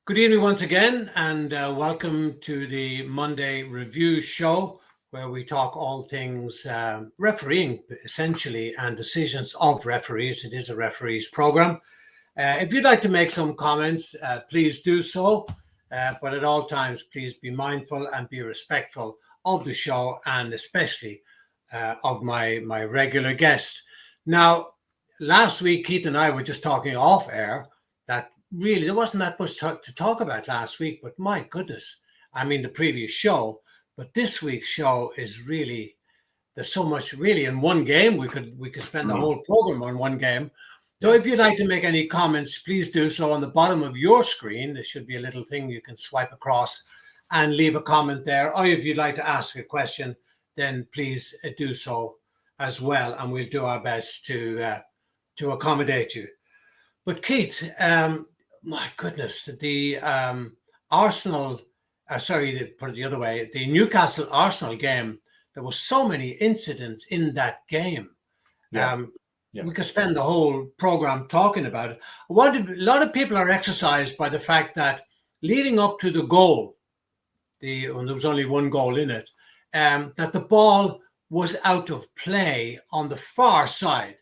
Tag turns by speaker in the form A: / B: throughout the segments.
A: Good evening once again, and welcome to the Monday Review Show, where we talk all things refereeing, essentially, and decisions of referees. It is a referees program. If you'd like to make some comments, please do so. But at all times, please be mindful and be respectful of the show, and especially of my regular guest. Now, last week, Keith and I were just talking off air that really there wasn't that much to talk about last week, but my goodness, I mean the previous show, but this week's show is really, there's so much really in one game. We could spend the whole program on one game. So if you'd like to make any comments, please do so. On the bottom of your screen there should be a little thing you can swipe across and leave a comment there, or if you'd like to ask a question, then please do so as well, and we'll do our best to accommodate you. But Keith, my goodness, the Arsenal, put it the other way, the Newcastle Arsenal game, there were so many incidents in that game. We could spend the whole program talking about it. A lot of people are exercised by the fact that leading up to the goal, and there was only one goal in it, that the ball was out of play on the far side,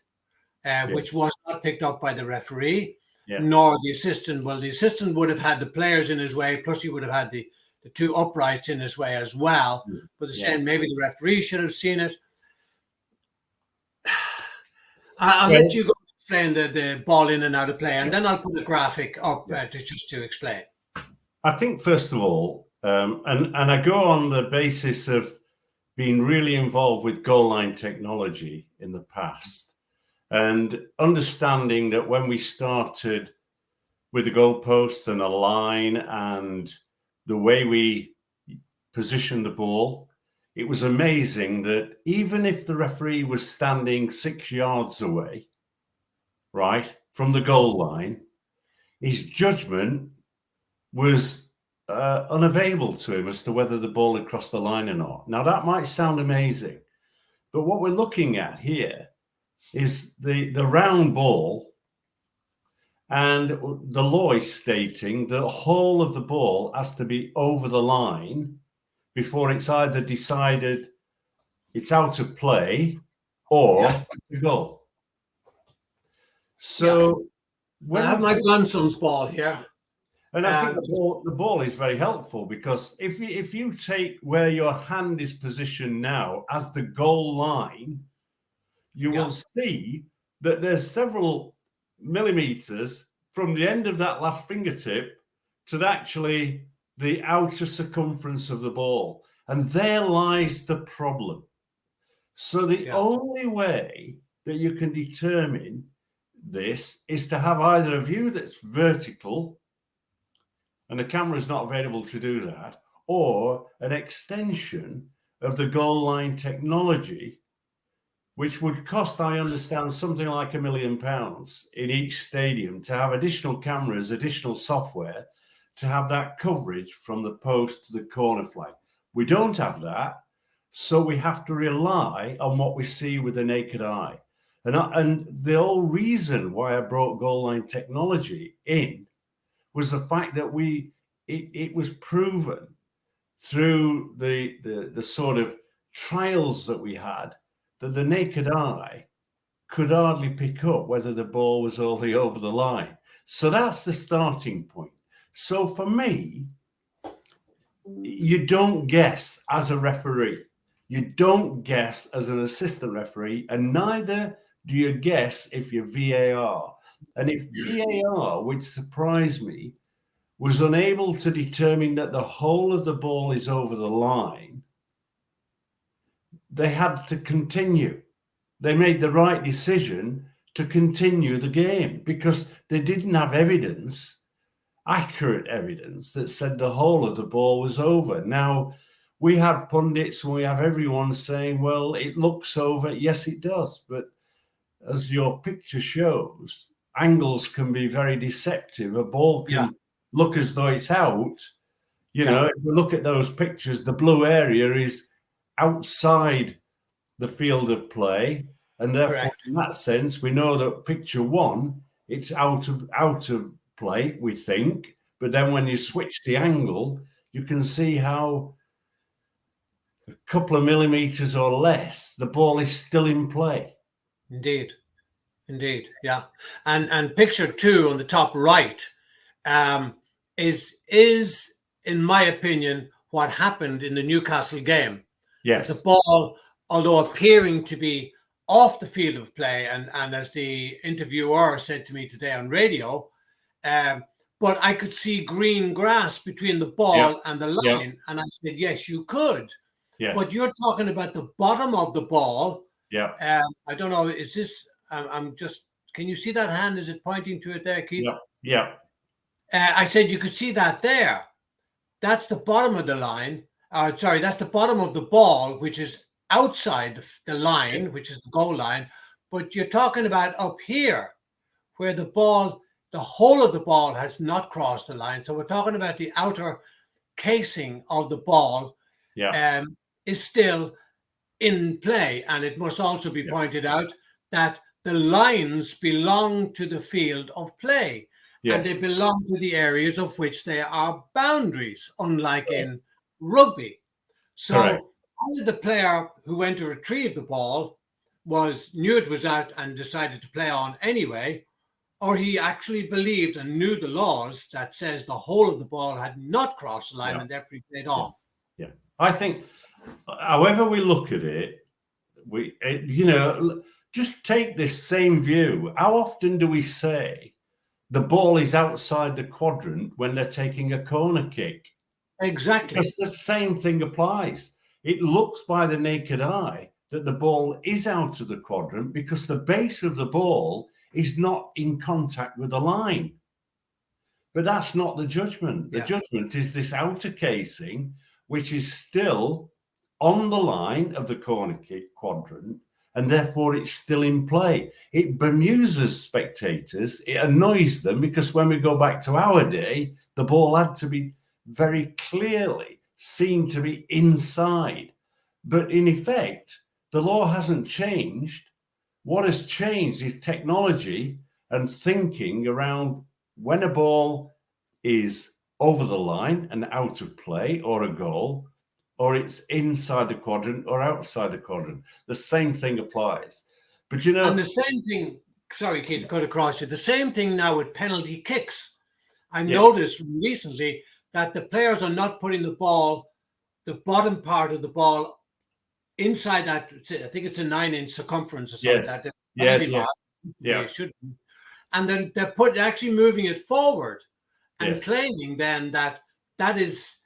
A: which was not picked up by the referee. Nor the assistant. Well, the assistant would have had the players in his way, plus he would have had the two uprights in his way as well. But the same, maybe the referee should have seen it. I'll let you go explain the ball in and out of play, and then I'll put a graphic up to explain.
B: I think, first of all, and I go on the basis of being really involved with goal line technology in the past, and understanding that when we started with the goalposts and a line and the way we positioned the ball, it was amazing that even if the referee was standing 6 yards away, right, from the goal line, his judgment was unavailable to him as to whether the ball had crossed the line or not. Now, that might sound amazing, but what we're looking at here is the round ball, and the law is stating the whole of the ball has to be over the line before it's either decided it's out of play or a goal. So
A: when I have my grandson's ball here,
B: and I think the ball is very helpful, because if you take where your hand is positioned now as the goal line, you will see that there's several millimeters from the end of that last fingertip to actually the outer circumference of the ball. And there lies the problem. So the only way that you can determine this is to have either a view that's vertical, and the camera is not available to do that, or an extension of the goal line technology, which would cost, I understand, something like £1 million in each stadium to have additional cameras, additional software, to have that coverage from the post to the corner flag. We don't have that, so we have to rely on what we see with the naked eye. And the whole reason why I brought goal line technology in was the fact that it was proven through the sort of trials that we had, that the naked eye could hardly pick up whether the ball was only over the line. So that's the starting point. So for me, you don't guess as a referee. You don't guess as an assistant referee, and neither do you guess if you're VAR. And if VAR, which surprised me, was unable to determine that the whole of the ball is over the line, they had to continue. They made the right decision to continue the game because they didn't have evidence, accurate evidence, that said the whole of the ball was over. Now, we have pundits and we have everyone saying, well, it looks over. Yes, it does. But as your picture shows, angles can be very deceptive. A ball can look as though it's out. You know, if we look at those pictures, the blue area is outside the field of play, and therefore in that sense we know that picture one, it's out of play, we think, But then when you switch the angle, you can see how a couple of millimeters or less, the ball is still in play.
A: Indeed. Yeah. And picture 2 on the top right is in my opinion what happened in the Newcastle game.
B: Yes.
A: The ball, although appearing to be off the field of play, and as the interviewer said to me today on radio, but I could see green grass between the ball and the line. And I said, yes, you could.
B: Yeah.
A: But you're talking about the bottom of the ball.
B: Yeah.
A: I don't know, is this, I'm just, can you see that hand? Is it pointing to it there, Keith?
B: Yeah.
A: I said you could see that there. That's the bottom of the line. That's the bottom of the ball, which is outside the line, which is the goal line. But you're talking about up here, where the whole of the ball has not crossed the line. So we're talking about the outer casing of the ball is still in play. And it must also be pointed out that the lines belong to the field of play. Yes. And they belong to the areas of which they are boundaries, unlike in rugby. So either the player who went to retrieve the ball knew it was out and decided to play on anyway, or he actually believed and knew the laws that says the whole of the ball had not crossed the line and therefore he played on.
B: Yeah. I think, however we look at it, just take this same view. How often do we say the ball is outside the quadrant when they're taking a corner kick?
A: Exactly.
B: Because the same thing applies. It looks by the naked eye that the ball is out of the quadrant because the base of the ball is not in contact with the line. But that's not the judgment. The judgment is this outer casing, which is still on the line of the corner kick quadrant, and therefore it's still in play. It bemuses spectators. It annoys them because when we go back to our day, the ball had to be very clearly seen to be inside. But in effect, the law hasn't changed. What has changed is technology and thinking around when a ball is over the line and out of play or a goal, or it's inside the quadrant or outside the quadrant. The same thing applies. But
A: and the same thing, sorry, Keith, to cut across you, the same thing now with penalty kicks. I noticed recently that the players are not putting the bottom part of the ball inside that, I think it's a 9-inch circumference or something like that.
B: Yeah.
A: And then they're actually moving it forward and claiming then that is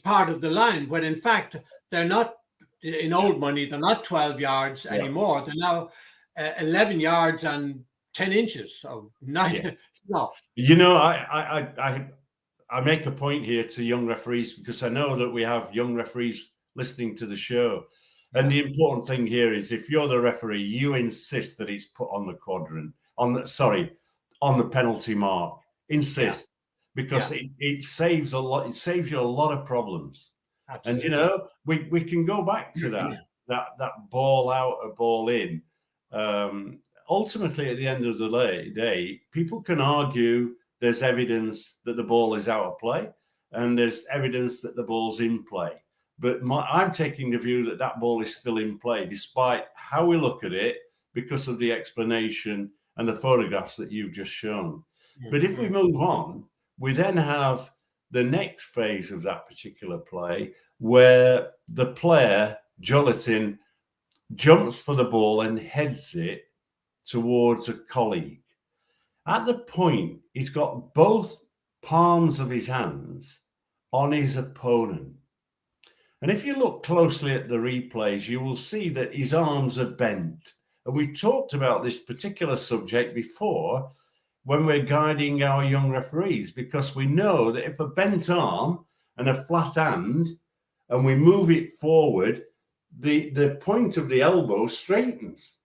A: part of the line, when in fact they're not, in old money, they're not 12 yards anymore. They're now 11 yards and 10 inches. So 9. No.
B: I make a point here to young referees because I know that we have young referees listening to the show. And the important thing here is if you're the referee, you insist that it's put on the quadrant, on the penalty mark. Insist. Because it saves a lot. It saves you a lot of problems. Absolutely. And we can go back to that ball out or ball in. Ultimately, at the end of the day, people can argue there's evidence that the ball is out of play, and there's evidence that the ball's in play. But I'm taking the view that ball is still in play, despite how we look at it, because of the explanation and the photographs that you've just shown. But if we move on, we then have the next phase of that particular play where the player, Joletin, jumps for the ball and heads it towards a colleague. At the point, he's got both palms of his hands on his opponent. And if you look closely at the replays, you will see that his arms are bent. And we talked about this particular subject before, when we're guiding our young referees, because we know that if a bent arm and a flat hand and we move it forward, the point of the elbow straightens.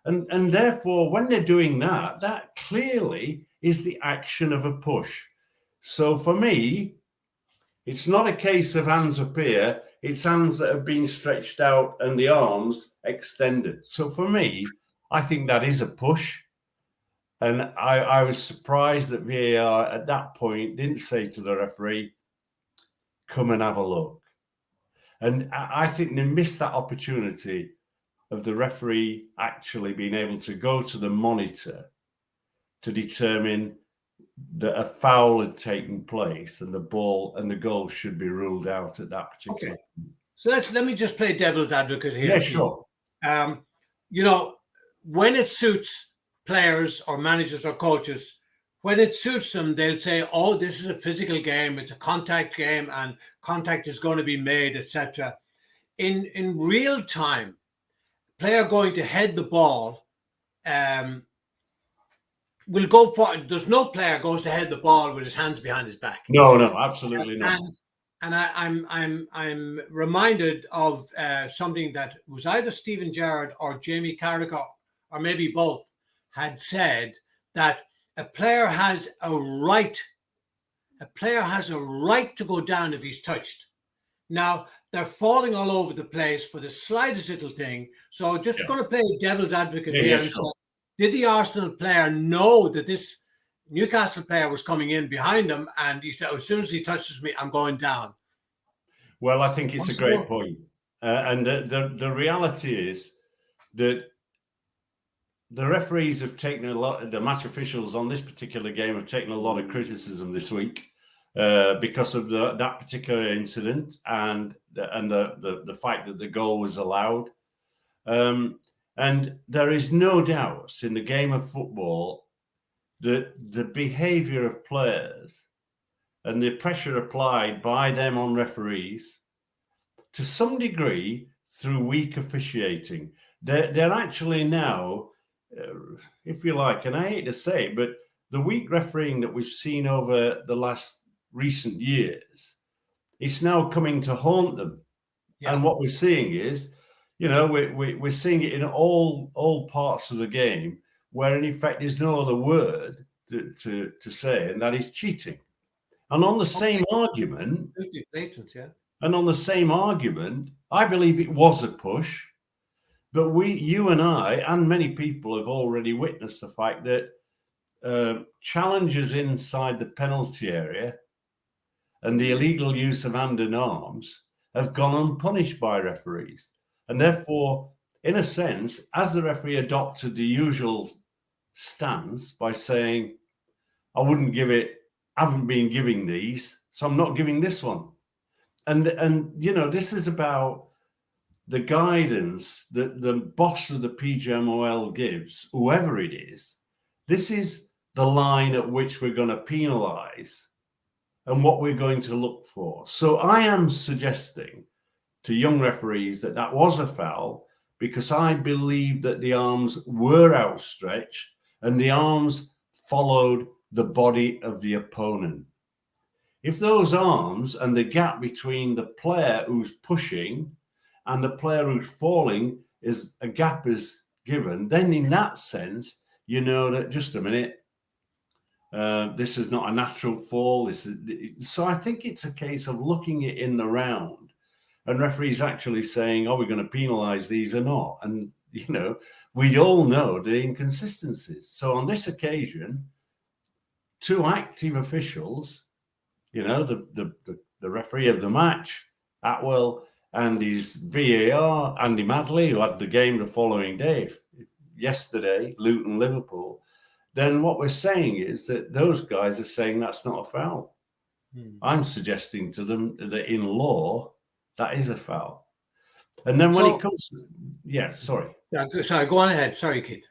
B: And therefore, when they're doing that, that clearly is the action of a push. So for me, it's not a case of hands up here, it's hands that have been stretched out and the arms extended. So for me, I think that is a push. And I was surprised that VAR at that point didn't say to the referee, come and have a look. And I think they missed that opportunity of the referee actually being able to go to the monitor to determine that a foul had taken place and the ball and the goal should be ruled out at that particular point.
A: So let me just play devil's advocate here.
B: Yeah, sure.
A: You know, when it suits players or managers or coaches, when it suits them, they'll say, oh, this is a physical game, it's a contact game, and contact is going to be made, etc. In real time, player going to head the ball will go for it. There's no player goes to head the ball with his hands behind his back.
B: No, absolutely not.
A: And I'm reminded of something that was either Stephen Gerrard or Jamie Carragher, or maybe both, had said, that a player has a right to go down if he's touched. Now, they're falling all over the place for the slightest little thing. So just going to play devil's advocate here. And
B: sure.
A: Did the Arsenal player know that this Newcastle player was coming in behind him, and he said, as soon as he touches me, I'm going down?
B: Well, I think it's a great point. And the reality is that the referees have taken the match officials on this particular game have taken a lot of criticism this week because of that particular incident and the fact that the goal was allowed. And there is no doubt in the game of football that the behavior of players and the pressure applied by them on referees, to some degree, through weak officiating, they're actually now, if you like, and I hate to say it, but the weak refereeing that we've seen over the last recent years, it's now coming to haunt them. Yeah. And what we're seeing is, we're seeing it in all parts of the game, where in effect there's no other word to say, and that is cheating. And on the same argument, and on the same argument, I believe it was a push, but you and I, and many people have already witnessed the fact that challenges inside the penalty area and the illegal use of hand and arms have gone unpunished by referees. And therefore, in a sense, as the referee adopted the usual stance by saying, I wouldn't give it, I haven't been giving these, so I'm not giving this one. And this is about the guidance that the boss of the PGMOL gives, whoever it is. This is the line at which we're going to penalise and what we're going to look for. So I am suggesting to young referees that was a foul, because I believe that the arms were outstretched and the arms followed the body of the opponent. If those arms and the gap between the player who's pushing and the player who's falling is a gap is given, then in that sense, you know that, just a minute, this is not a natural fall. So I think it's a case of looking it in the round and referees actually saying, are we going to penalise these or not? And, we all know the inconsistencies. So on this occasion, two active officials, the referee of the match, Atwell, and his VAR, Andy Madley, who had the game the following day, yesterday, Luton, Liverpool, then what we're saying is that those guys are saying that's not a foul. I'm suggesting to them that in law, that is a foul. And then when it comes to... Yeah, sorry.
A: Yeah, sorry, go on ahead. Sorry, Keith.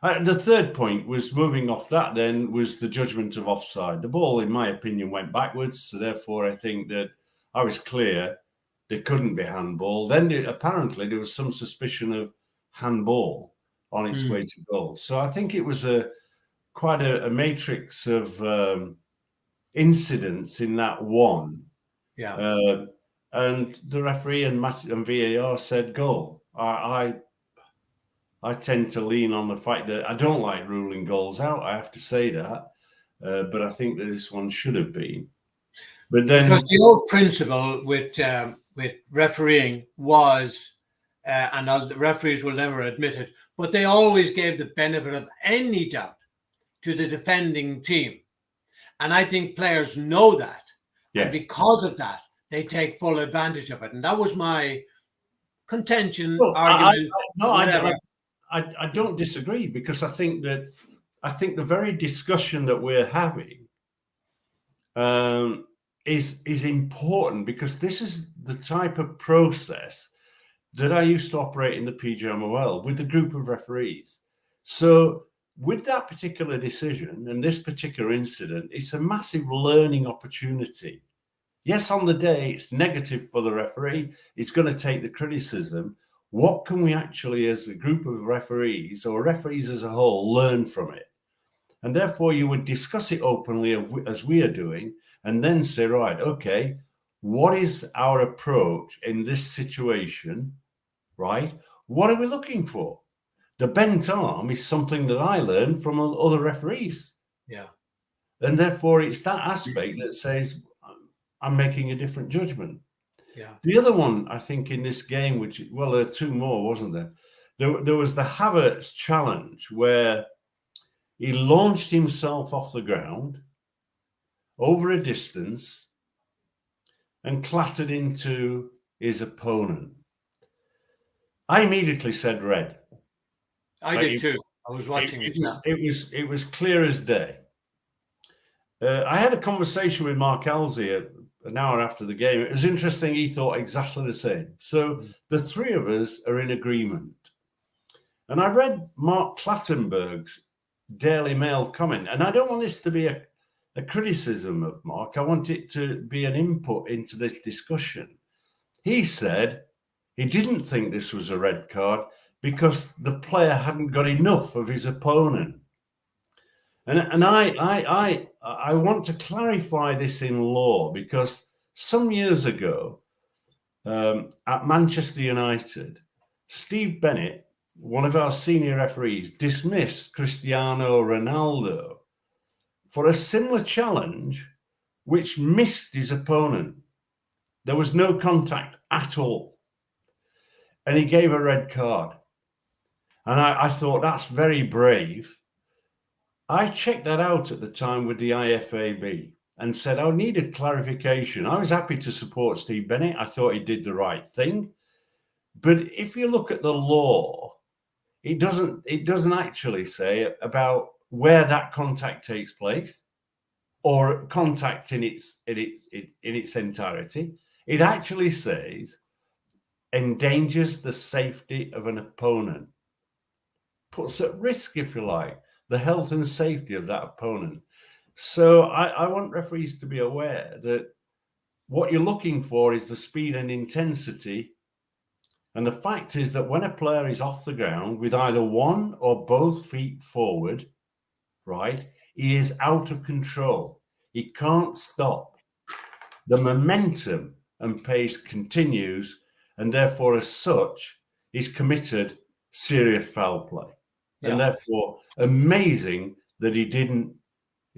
B: The third point was, moving off that then, was the judgment of offside. The ball, in my opinion, went backwards. So therefore, I think that I was clear there couldn't be handball. Then apparently there was some suspicion of handball on its way to goal. So I think it was quite a matrix of incidents in that one.
A: Yeah.
B: And the referee and VAR said goal. I tend to lean on the fact that I don't like ruling goals out. I have to say that. But I think that this one should have been. But then,
A: because the old principle with refereeing was, and the referees will never admit it, but they always gave the benefit of any doubt to the defending team. And I think players know that.
B: Yes.
A: And because of that, they take full advantage of it. And that was my contention, argument, whatever.
B: I don't disagree, because I think the very discussion that we're having is important, because this is the type of process that I used to operate in the PGMOL with a group of referees. So with that particular decision and this particular incident, it's a massive learning opportunity. Yes, on the day, it's negative for the referee. It's going to take the criticism. What can we actually, as a group of referees or referees as a whole, learn from it? And therefore, you would discuss it openly as we are doing, and then say, right, okay, what is our approach in this situation, right? What are we looking for? The bent arm is something that I learned from other referees.
A: Yeah.
B: And therefore, it's that aspect that says, I'm making a different judgment.
A: Yeah.
B: The other one, I think, in this game, which, well, there are two more, wasn't there? There was the Havertz challenge, where he launched himself off the ground over a distance and clattered into his opponent. I immediately said red.
A: I did too. I was watching it.
B: It was clear as day. I had a conversation with Mark Halsey an hour after the game. It was interesting. He thought exactly the same. So the three of us are in agreement. And I read Mark Clattenburg's Daily Mail comment, and I don't want this to be a criticism of Mark. I want it to be an input into this discussion. He said he didn't think this was a red card because the player hadn't got enough of his opponent. And I want to clarify this in law, because some years ago at Manchester United, Steve Bennett, one of our senior referees, dismissed Cristiano Ronaldo for a similar challenge which missed his opponent. There was no contact at all. And he gave a red card. And I thought, that's very brave. I checked that out at the time with the IFAB and said, I needed clarification. I was happy to support Steve Bennett. I thought he did the right thing. But if you look at the law, it doesn't actually say about where that contact takes place, or contact in its entirety. It actually says endangers the safety of an opponent, puts at risk, if you like, the health and safety of that opponent. So I want referees to be aware that what you're looking for is the speed and intensity. And the fact is that when a player is off the ground with either one or both feet forward, right, he is out of control. He can't stop. The momentum and pace continues, and therefore, as such, he's committed serious foul play. Yeah. And therefore, amazing that he didn't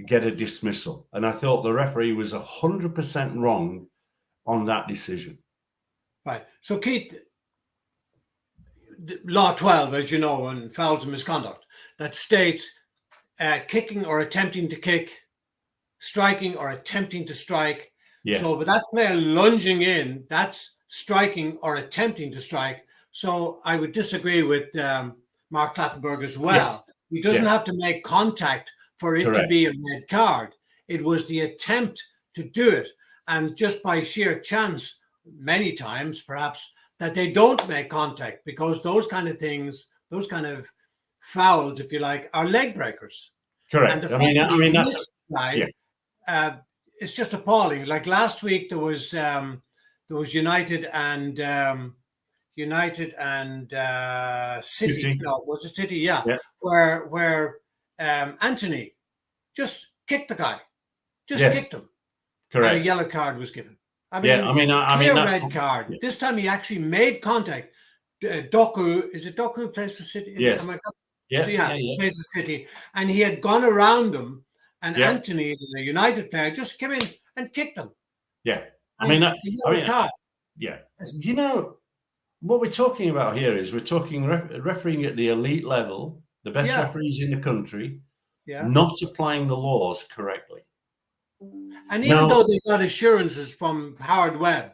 B: get a dismissal. And I thought the referee was 100% wrong on that decision.
A: Right. So, Keith, Law 12, as you know, on fouls and misconduct, that states kicking or attempting to kick, striking or attempting to strike.
B: Yes.
A: So, with that player lunging in, that's striking or attempting to strike. So, I would disagree with Mark Clattenburg as well. Yes. He doesn't have to make contact for it to be a red card. It was the attempt to do it. And just by sheer chance, many times perhaps, that they don't make contact, because those kind of things, those kind of fouls, if you like, are leg breakers.
B: Correct.
A: And I mean that's it's just appalling. Like last week, there was United and City. No, was it City? Yeah. Where Anthony just kicked the guy, kicked him.
B: Correct.
A: And a yellow card was given. I mean, red card. Yeah. This time he actually made contact. Doku, is it Doku who plays for City?
B: Yes.
A: Plays for City, and he had gone around him, and Anthony, the United player, just came in and kicked him.
B: Yeah,
A: card.
B: Yeah. Do you know what we're talking about here? Is we're talking refereeing at the elite level, the best referees in the country,
A: Yeah.
B: not applying the laws correctly.
A: And even though they got assurances from Howard Webb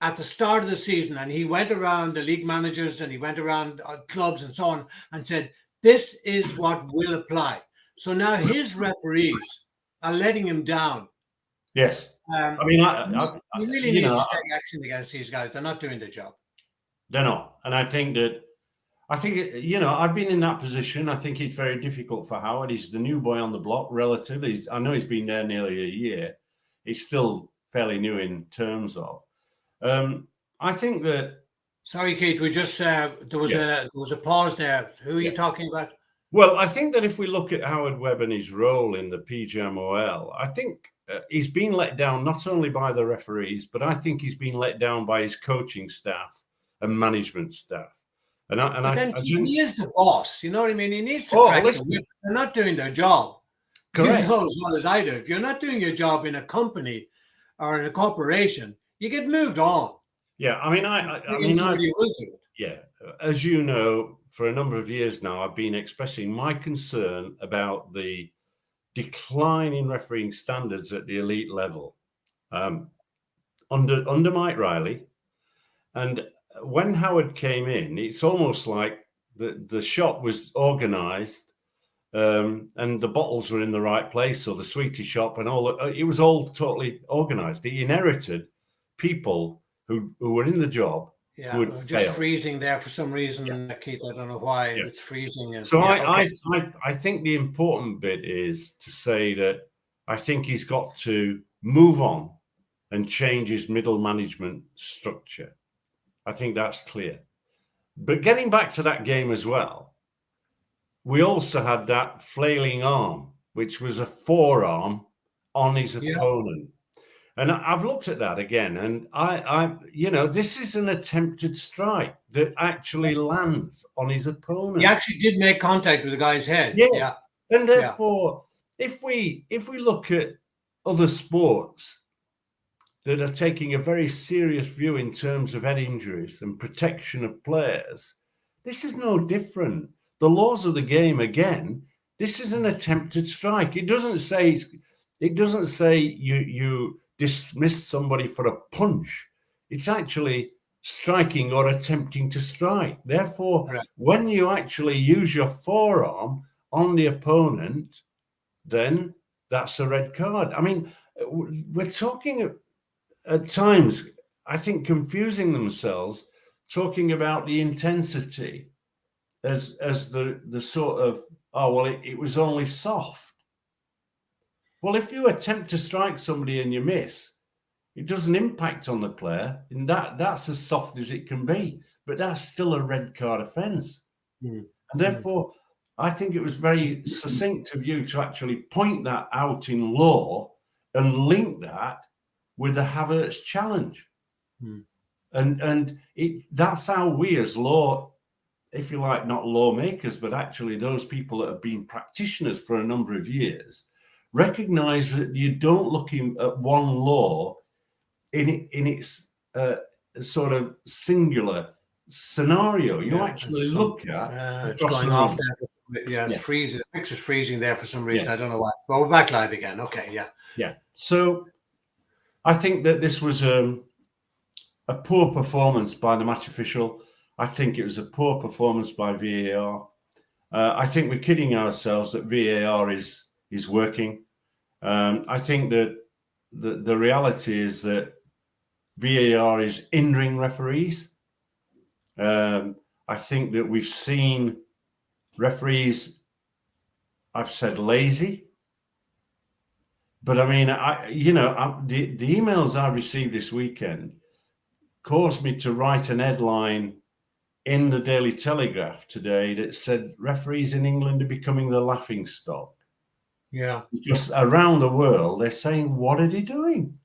A: at the start of the season, and he went around the league managers and he went around clubs and so on and said, this is what will apply. So now his referees are letting him down.
B: Yes. I mean,
A: he really needs to take action against these guys. They're not doing their job.
B: They're not. And I think, I've been in that position. I think it's very difficult for Howard. He's the new boy on the block, relatively. I know he's been there nearly a year. He's still fairly new in terms of. I think that.
A: Sorry, Keith. We just there was a pause there. Who are you talking about?
B: Well, I think that if we look at Howard Webb and his role in the PGMOL, I think he's been let down not only by the referees, but I think he's been let down by his coaching staff and management staff.
A: He is the boss. You know what I mean? He needs to crack the whip. They're not doing their job.
B: Correct.
A: You know as well as I do. If you're not doing your job in a company or in a corporation, you get moved on.
B: Yeah, I mean,
A: somebody will do it.
B: Yeah, as you know, for a number of years now, I've been expressing my concern about the decline in refereeing standards at the elite level under Mike Riley. And when Howard came in, it's almost like the shop was organized and the bottles were in the right place, or the sweetie shop and it was all totally organized. He inherited people who were in the job.
A: Yeah, just freezing there for some reason, Keith. I don't know why it's freezing.
B: So I think the important bit is to say that I think he's got to move on and change his middle management structure. I think that's clear. But getting back to that game as well, we also had that flailing arm, which was a forearm on his opponent. And I've looked at that again, and I this is an attempted strike that actually lands on his opponent.
A: He actually did make contact with the guy's head.
B: Yeah. And therefore, if we look at other sports that are taking a very serious view in terms of head injuries and protection of players, this is no different. The laws of the game, again, this is an attempted strike. It doesn't say you dismiss somebody for a punch. It's actually striking or attempting to strike. Therefore, when you actually use your forearm on the opponent, then that's a red card. I mean, we're talking at times, I think, confusing themselves, talking about the intensity as the sort of, it was only soft. Well, if you attempt to strike somebody and you miss, it doesn't impact on the player, and that's as soft as it can be. But that's still a red card offence. And therefore, I think it was very succinct of you to actually point that out in law and link that with the Havertz challenge. And that's how we as law, if you like, not lawmakers, but actually those people that have been practitioners for a number of years, recognize that you don't look at one law in its sort of singular scenario. You actually look at
A: it's going off there. It's freezing. The picture's freezing there for some reason. I don't know why. Well, we're back live again. Okay,
B: yeah. So I think that this was a poor performance by the match official. I think it was a poor performance by VAR. I think we're kidding ourselves that VAR is working. I think that the reality is that VAR is hindering referees. I think that we've seen referees, I've said lazy, but I mean, the emails I received this weekend caused me to write an headline in the Daily Telegraph today that said referees in England are becoming the laughing stock.
A: Yeah.
B: Just around the world, they're saying, what are they doing?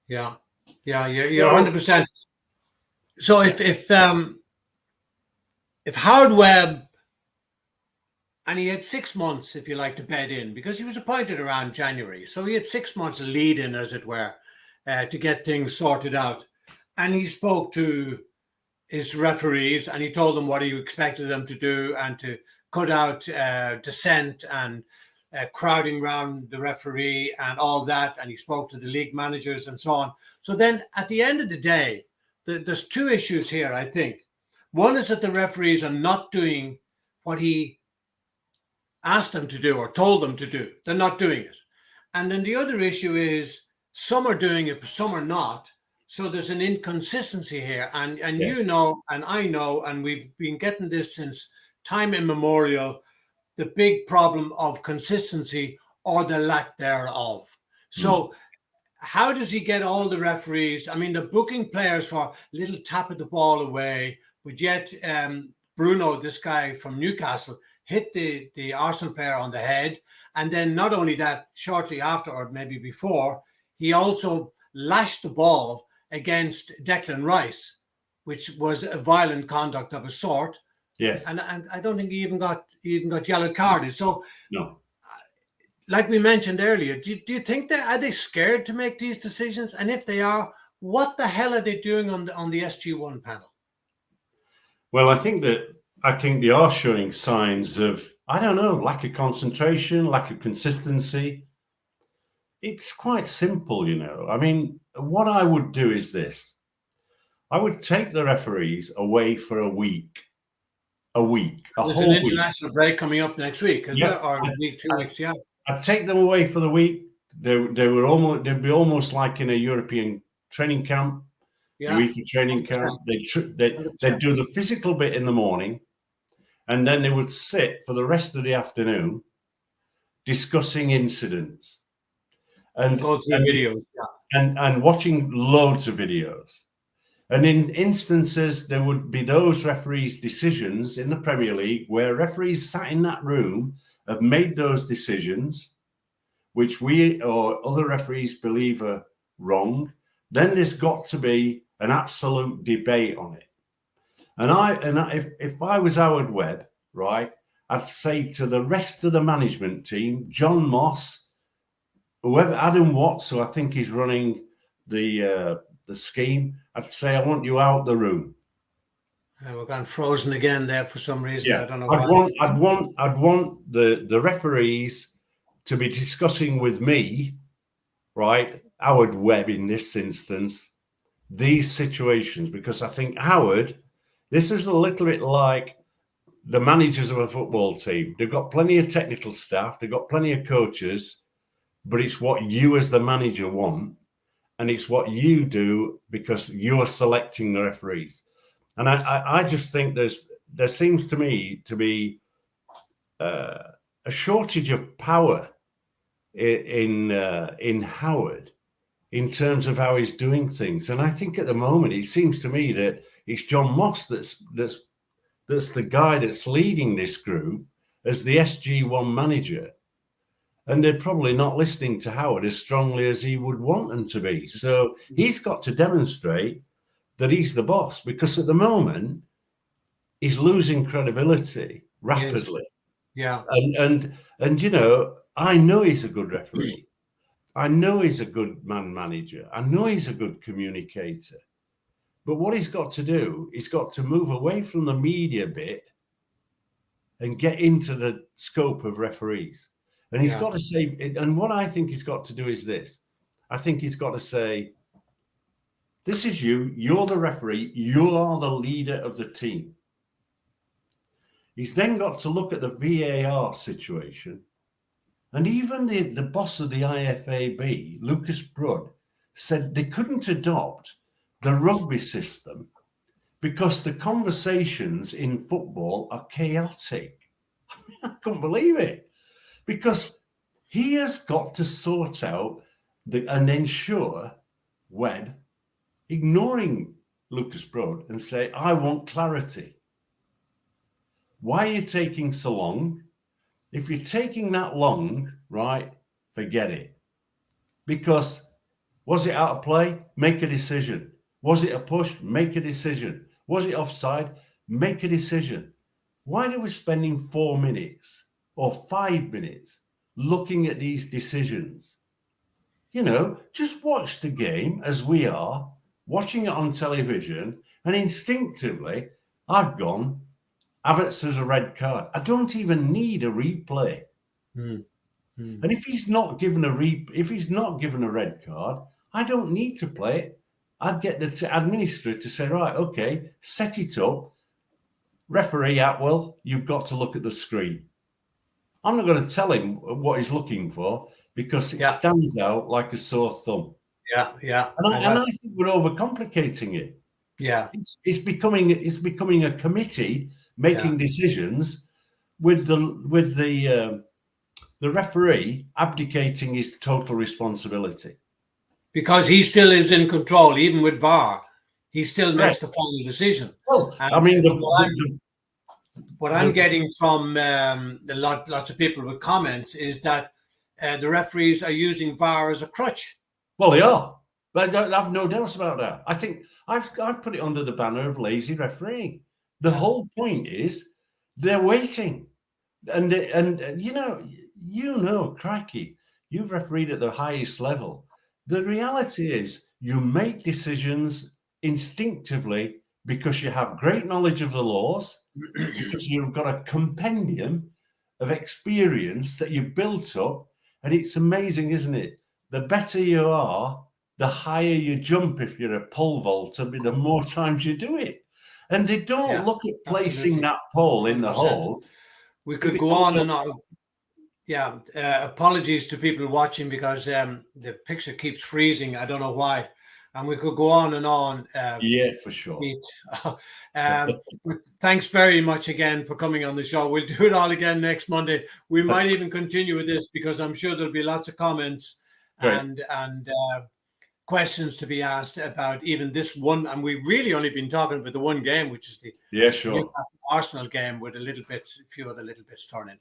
A: Yeah. You're 100%. So if Howard Webb, and he had 6 months, if you like, to bed in, because he was appointed around January. So he had 6 months lead in, as it were, to get things sorted out. And he spoke to his referees and he told them what he expected them to do and to cut out dissent and crowding around the referee and all that. And he spoke to the league managers and so on. So then at the end of the day, there's two issues here, I think. One is that the referees are not doing what he asked them to do or told them to do. They're not doing it. And then the other issue is some are doing it, but some are not. So there's an inconsistency here. And
B: Yes.
A: you know, and I know, and we've been getting this since time immemorial, the big problem of consistency or the lack thereof. So how does he get all the referees? I mean, the booking players for a little tap at the ball away, but yet Bruno, this guy from Newcastle, hit the Arsenal player on the head. And then not only that, shortly after, or maybe before, he also lashed the ball against Declan Rice, which was a violent conduct of a sort.
B: Yes.
A: And I don't think he even got yellow carded. So,
B: No.
A: like we mentioned earlier, do you think are they scared to make these decisions? And if they are, what the hell are they doing on the SG1 panel?
B: Well, I think they are showing signs of, I don't know, lack of concentration, lack of consistency. It's quite simple, you know. I mean, what I would do is this. I would take the referees away for a week.
A: There's an international break coming up next week, isn't
B: Yeah.
A: it? Or a week, 2 weeks, yeah.
B: I'd take them away for the week. They'd be almost like in a European training camp,
A: Yeah.
B: UEFA training camp. They'd do the physical bit in the morning, and then they would sit for the rest of the afternoon discussing incidents and
A: Go through videos, yeah.
B: and watching loads of videos. And in instances, there would be those referees' decisions in the Premier League where referees sat in that room have made those decisions, which we or other referees believe are wrong. Then there's got to be an absolute debate on it. And if I was Howard Webb, right, I'd say to the rest of the management team, John Moss, whoever, Adam Watts, who I think is running the scheme, I'd say, I want you out the room.
A: We're gone frozen again there for some reason.
B: Yeah,
A: I don't know why.
B: I'd want the referees to be discussing with me, right, Howard Webb in this instance, these situations, because I think Howard, this is a little bit like the managers of a football team. They've got plenty of technical staff, they've got plenty of coaches, but it's what you as the manager want, and it's what you do because you're selecting the referees. And I just think there seems to me to be a shortage of power in Howard in terms of how he's doing things. And I think at the moment it seems to me that it's John Moss that's the guy that's leading this group as the SG1 manager. And they're probably not listening to Howard as strongly as he would want them to be. So he's got to demonstrate that he's the boss, because at the moment he's losing credibility rapidly.
A: Yes.
B: Yeah. And you know, I know he's a good referee. I know he's a good man manager. I know he's a good communicator. But what he's got to do, he's got to move away from the media bit and get into the scope of referees. And he's got to say, and what I think he's got to do is this. I think he's got to say, this is you, you're the referee, you are the leader of the team. He's then got to look at the VAR situation. And even the boss of the IFAB, Lucas Brudd, said they couldn't adopt the rugby system because the conversations in football are chaotic. I mean, I couldn't believe it. Because he has got to sort out and ensure Webb ignoring Lucas Brudd and say, I want clarity. Why are you taking so long? If you're taking that long, right, forget it. Because was it out of play? Make a decision. Was it a push? Make a decision. Was it offside? Make a decision. Why are we spending 4 minutes or 5 minutes looking at these decisions? You know, just watch the game as we are, watching it on television, and instinctively, I've gone, Havertz has a red card. I don't even need a replay.
A: Mm.
B: And if he's not given a red card, I don't need to play it. I'd get the administrator to say, right, okay, set it up. Referee Atwell, you've got to look at the screen. I'm not going to tell him what he's looking for because it stands out like a sore thumb.
A: Yeah.
B: And I think we're overcomplicating it.
A: Yeah.
B: It's becoming a committee making decisions with the referee abdicating his total responsibility.
A: Because he still is in control, even with VAR. He still makes the final decision.
B: Well,
A: and
B: I mean,
A: what I'm getting from lots of people with comments is that the referees are using VAR as a crutch.
B: Well, they are. But I have no doubts about that. I think I've put it under the banner of lazy refereeing. The whole point is they're waiting, and you know, crikey, you've refereed at the highest level. The reality is you make decisions instinctively because you have great knowledge of the laws, because you've got a compendium of experience that you've built up. And it's amazing, isn't it? The better you are, the higher you jump if you're a pole vaulter, the more times you do it. And they don't look at placing that pole in 100%. The hole.
A: We could go on and on. Yeah, apologies to people watching because the picture keeps freezing. I don't know why. And we could go on and on.
B: Yeah, for sure.
A: Thanks very much again for coming on the show. We'll do it all again next Monday. We might even continue with this because I'm sure there'll be lots of comments and questions to be asked about even this one. And we've really only been talking about the one game, which is the Arsenal game with a few other little bits thrown in.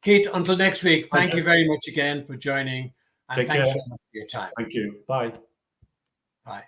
A: Keith, until next week, thank you very much again for joining. And thanks very much for your time.
B: Thank you. Bye.
A: Bye.